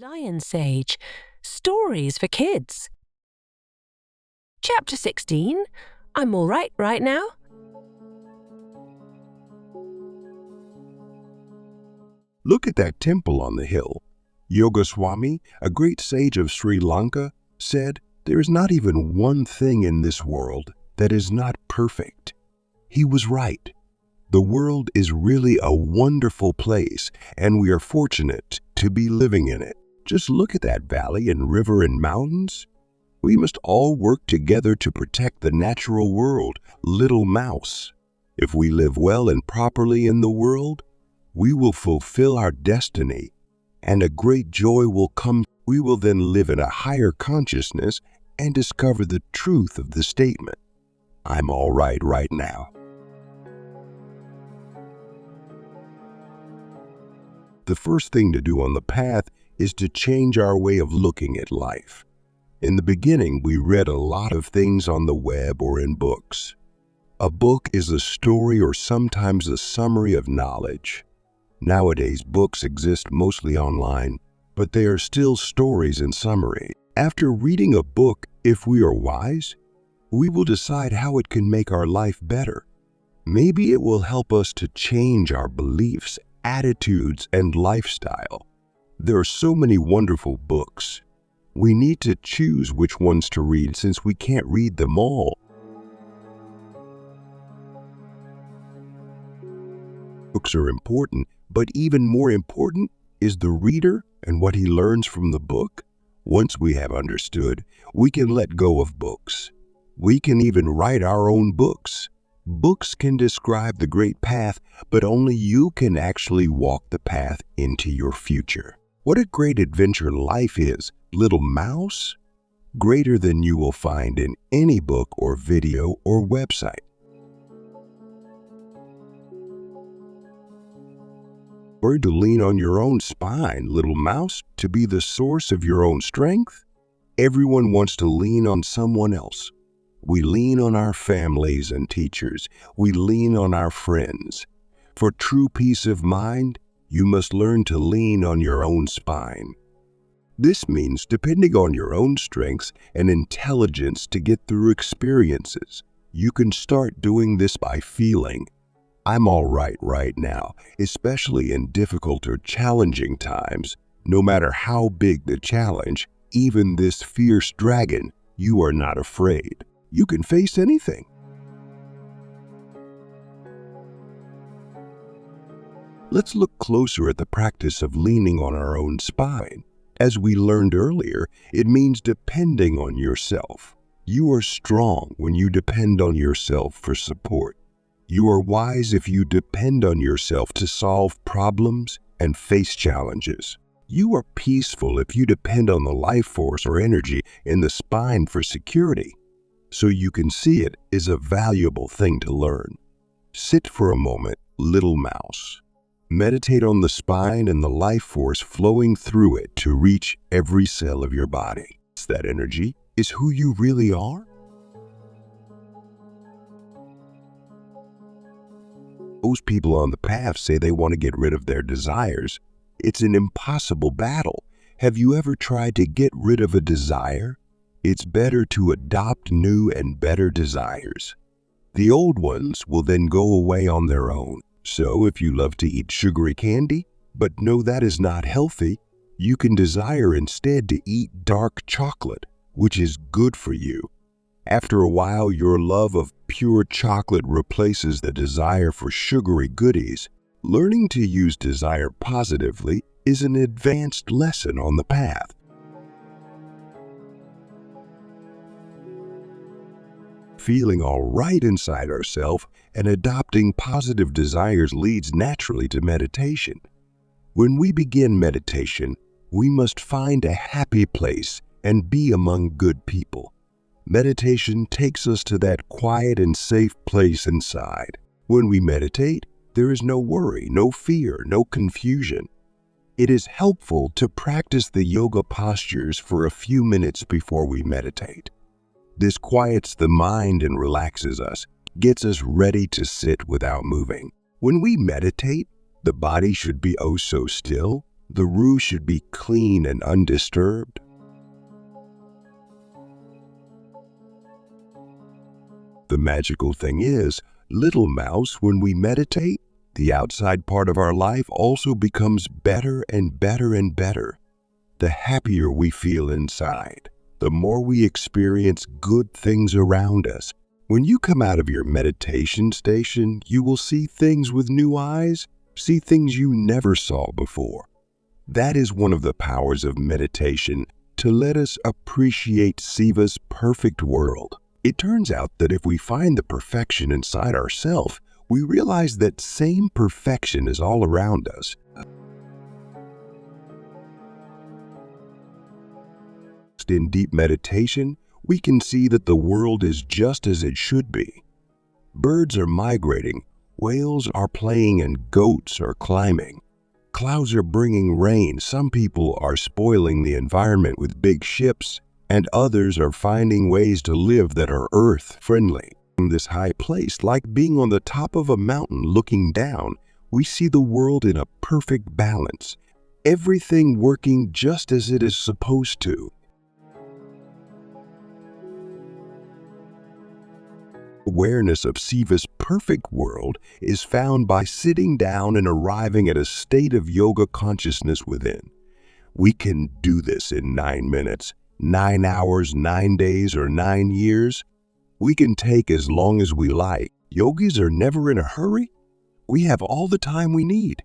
Lion Sage, Stories for Kids. Chapter 16, I'm all right now. Look at that temple on the hill. Yogaswami, a great sage of Sri Lanka, said, "There is not even one thing in this world that is not perfect." He was right. The world is really a wonderful place, and we are fortunate to be living in it. Just look at that valley and river and mountains. We must all work together to protect the natural world, little mouse. If we live well and properly in the world, we will fulfill our destiny, and a great joy will come. We will then live in a higher consciousness and discover the truth of the statement, "I'm all right now." The first thing to do on the path is to change our way of looking at life. In the beginning, we read a lot of things on the web or in books. A book is a story or sometimes a summary of knowledge. Nowadays, books exist mostly online, but they are still stories and summary. After reading a book, if we are wise, we will decide how it can make our life better. Maybe it will help us to change our beliefs, attitudes, and lifestyle. There are so many wonderful books. We need to choose which ones to read since we can't read them all. Books are important, but even more important is the reader and what he learns from the book. Once we have understood, we can let go of books. We can even write our own books. Books can describe the great path, but only you can actually walk the path into your future. What a great adventure life is, little mouse! Greater than you will find in any book or video or website. Or to lean on your own spine, little mouse, to be the source of your own strength. Everyone wants to lean on someone else. We lean on our families and teachers. We lean on our friends. For true peace of mind, you must learn to lean on your own spine. This means depending on your own strengths and intelligence to get through experiences. You can start doing this by feeling, "I'm all right now," especially in difficult or challenging times. No matter how big the challenge, even this fierce dragon, you are not afraid. You can face anything. Let's look closer at the practice of leaning on our own spine. As we learned earlier, it means depending on yourself. You are strong when you depend on yourself for support. You are wise if you depend on yourself to solve problems and face challenges. You are peaceful if you depend on the life force or energy in the spine for security. So you can see it is a valuable thing to learn. Sit for a moment, little mouse. Meditate on the spine and the life force flowing through it to reach every cell of your body. That energy is who you really are. Most people on the path say they want to get rid of their desires. It's an impossible battle. Have you ever tried to get rid of a desire? It's better to adopt new and better desires. The old ones will then go away on their own. So if you love to eat sugary candy, but know that is not healthy, you can desire instead to eat dark chocolate, which is good for you. After a while, your love of pure chocolate replaces the desire for sugary goodies. Learning to use desire positively is an advanced lesson on the path. Feeling all right inside ourselves and adopting positive desires leads naturally to meditation. When we begin meditation, we must find a happy place and be among good people. Meditation takes us to that quiet and safe place inside. When we meditate, there is no worry, no fear, no confusion. It is helpful to practice the yoga postures for a few minutes before we meditate. This quiets the mind and relaxes us, gets us ready to sit without moving. When we meditate, the body should be oh so still, The room should be clean and undisturbed. The magical thing is, little mouse, when we meditate, the outside part of our life also becomes better and better and better. The happier we feel inside, the more we experience good things around us. When you come out of your meditation station, you will see things with new eyes, see things you never saw before. That is one of the powers of meditation, to let us appreciate Siva's perfect world. It turns out that if we find the perfection inside ourselves, we realize that same perfection is all around us. In deep meditation, we can see that the world is just as it should be. Birds are migrating, whales are playing, and goats are climbing. Clouds are bringing rain. Some people are spoiling the environment with big ships, and others are finding ways to live that are earth-friendly. In this high place, like being on the top of a mountain looking down, we see the world in a perfect balance, everything working just as it is supposed to. Awareness of Siva's perfect world is found by sitting down and arriving at a state of yoga consciousness within. We can do this in 9 minutes, 9 hours, 9 days, or 9 years. We can take as long as we like. Yogis are never in a hurry. We have all the time we need.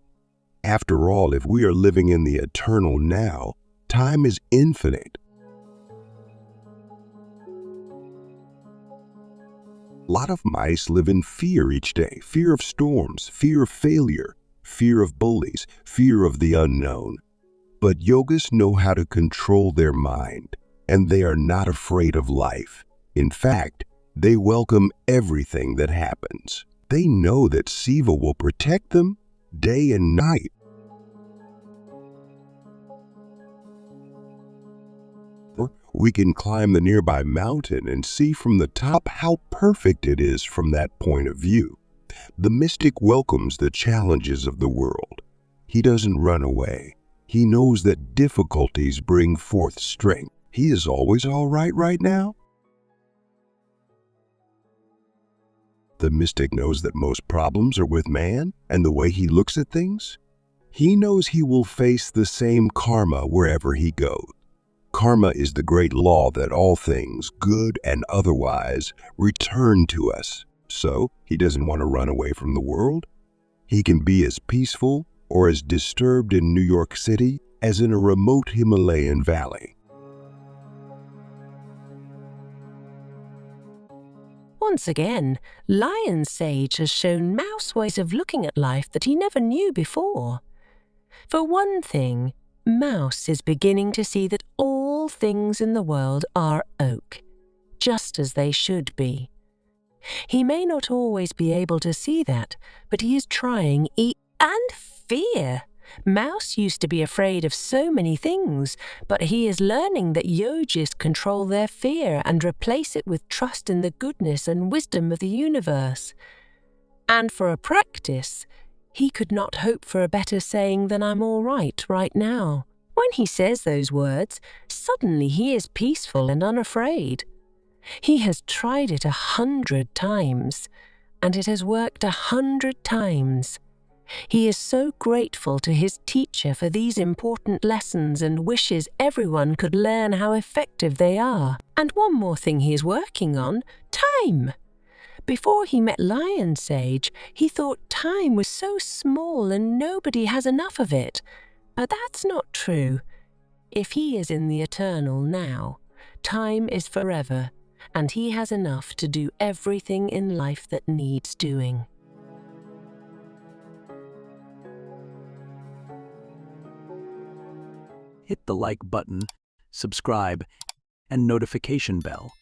After all, if we are living in the eternal now, time is infinite. A lot of mice live in fear each day. Fear of storms, fear of failure, fear of bullies, fear of the unknown. But yogis know how to control their mind, and they are not afraid of life. In fact, they welcome everything that happens. They know that Siva will protect them day and night. We can climb the nearby mountain and see from the top how perfect it is from that point of view. The mystic welcomes the challenges of the world. He doesn't run away. He knows that difficulties bring forth strength. He is always all right now. The mystic knows that most problems are with man and the way he looks at things. He knows he will face the same karma wherever he goes. Karma is the great law that all things, good and otherwise, return to us. So, he doesn't want to run away from the world. He can be as peaceful or as disturbed in New York City as in a remote Himalayan valley. Once again, Lion Sage has shown Mouse ways of looking at life that he never knew before. For one thing, Mouse is beginning to see that all things in the world are oak, just as they should be. He may not always be able to see that, but he is trying. And fear! Mouse used to be afraid of so many things, but he is learning that yogis control their fear and replace it with trust in the goodness and wisdom of the universe. And for a practice, he could not hope for a better saying than "I'm all right now." When he says those words, suddenly he is peaceful and unafraid. He has tried it 100 times, and it has worked 100 times. He is so grateful to his teacher for these important lessons and wishes everyone could learn how effective they are. And one more thing he is working on: time. Before he met Lion Sage, he thought time was so small and nobody has enough of it. But that's not true. If he is in the eternal now, time is forever, and he has enough to do everything in life that needs doing. Hit the like button, subscribe, and notification bell